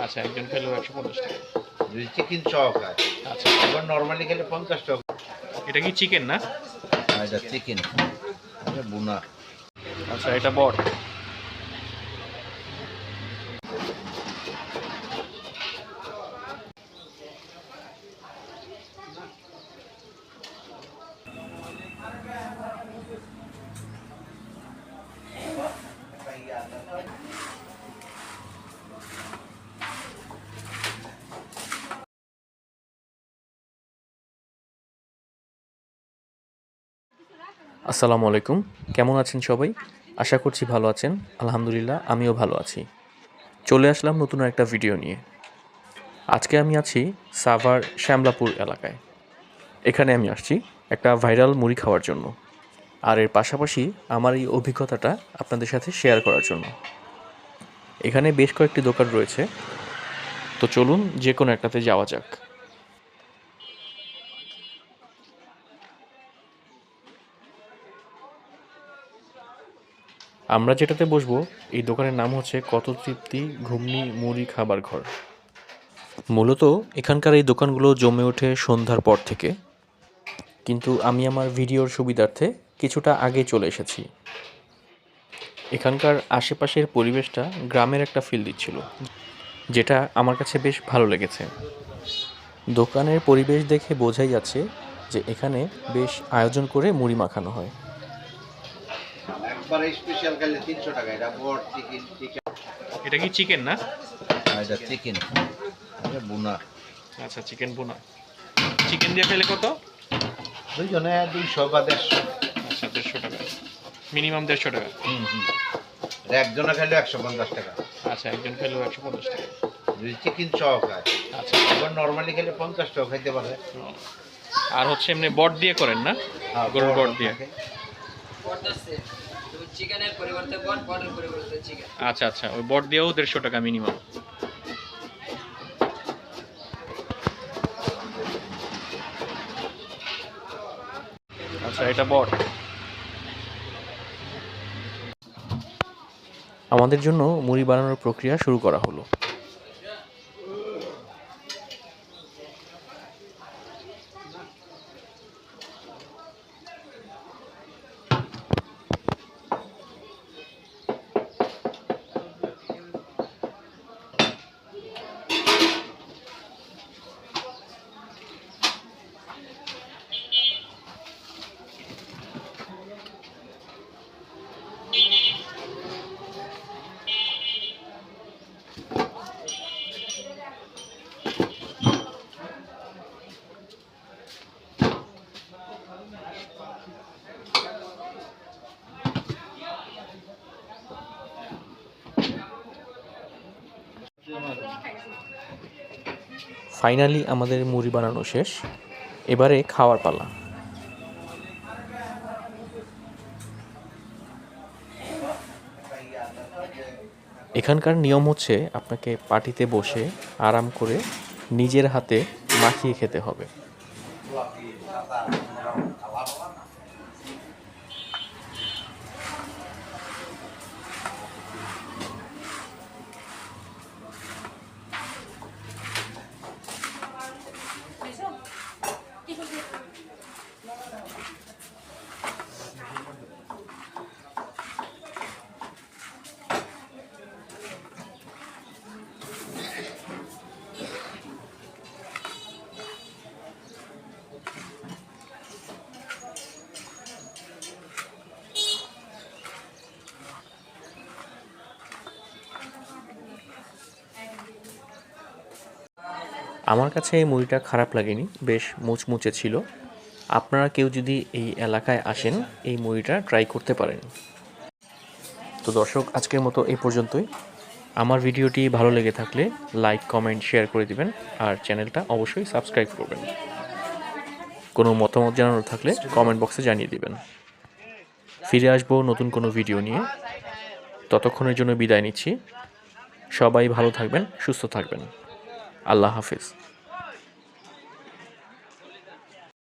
আচ্ছা, একজন খেলেও ১৫০ টাকা। যদি চিকেন চাও খায়, আচ্ছা, এবার নর্মালি খেলে 50 টাকা। এটা কি চিকেন না? এটা চিকেন, এটা বুনা। আচ্ছা, এটা বট। আসসালামু আলাইকুম, কেমন আছেন সবাই? আশা করছি ভালো আছেন। আলহামদুলিল্লাহ, আমিও ভালো আছি। চলে আসলাম নতুন একটা ভিডিও নিয়ে। আজকে আমি আছি সাভার শ্যামলাপুর এলাকায়। এখানে আমি আসছি একটা ভাইরাল মুড়ি খাওয়ার জন্য, আর এর পাশাপাশি আমার এই অভিজ্ঞতাটা আপনাদের সাথে শেয়ার করার জন্য। এখানে বেশ কয়েকটি দোকান রয়েছে, তো চলুন যে কোনো একটাতে যাওয়া যাক। আমরা যেটাতে বসবো, এই দোকানের নাম হচ্ছে কত তৃপ্তি ঘুগনি মুড়ি খাবার ঘর। মূলত এখানকার এই দোকানগুলো জমে ওঠে সন্ধ্যার পর থেকে, কিন্তু আমি আমার ভিডিওর সুবিধার্থে কিছুটা আগে চলে এসেছি। এখানকার আশেপাশের পরিবেশটা গ্রামের একটা ফিল দিচ্ছিল, যেটা আমার কাছে বেশ ভালো লেগেছে। দোকানের পরিবেশ দেখে বোঝাই যাচ্ছে যে এখানে বেশ আয়োজন করে মুড়ি মাখানো হয়। একবার স্পেশাল খেলে 300 টাকা। এটা বট চিকেন, চিকেন। এটা কি চিকেন না? এটা চিকেন, এটা বুনা। আচ্ছা, চিকেন বোনা। চিকেন দিয়ে খেলে কত? দুইজনে 200 বা 150। আচ্ছা, 150 টাকা, মিনিমাম 150 টাকা। এটা একজনে খেলে 150 টাকা। আচ্ছা, একজন খেলেও 150 টাকা। যদি চিকেন চাও খায়, আচ্ছা, এবার নর্মালি খেলে 50 টাকা খাইতে পারে। আর হচ্ছে এমনি বট দিয়ে করেন না? গরুর বট দিয়ে। আচ্ছা আচ্ছা, ওই বট দিয়েও 150 টাকা মিনিমাম। আচ্ছা, এটা বট। আমাদের জন্য মুড়ি বানানোর প্রক্রিয়া শুরু করা হলো। ফাইনালি আমাদের মুড়ি বানানো শেষ, এবারে খাওয়ার পালা। এখানকার নিয়ম হচ্ছে আপনাকে পাটিতে বসে আরাম করে নিজের হাতে মাখিয়ে খেতে হবে। আমার কাছে এই মুড়িটা খারাপ লাগেনি, বেশ মুচমুচে ছিল। আপনারা কেউ যদি এই এলাকায় আসেন, এই মুড়িটা ট্রাই করতে পারেন। তো দর্শক, আজকের মতো এই পর্যন্তই। আমার ভিডিওটি ভালো লেগে থাকলে লাইক কমেন্ট শেয়ার করে দিবেন, আর চ্যানেলটা অবশ্যই সাবস্ক্রাইব করবেন। কোনো মতামত জানানোর থাকলে কমেন্ট বক্সে জানিয়ে দিবেন। ফিরে আসবো নতুন কোনো ভিডিও নিয়ে। ততক্ষণের জন্য বিদায় নিচ্ছি। সবাই ভালো থাকবেন, সুস্থ থাকবেন। আল্লাহ হাফিজ।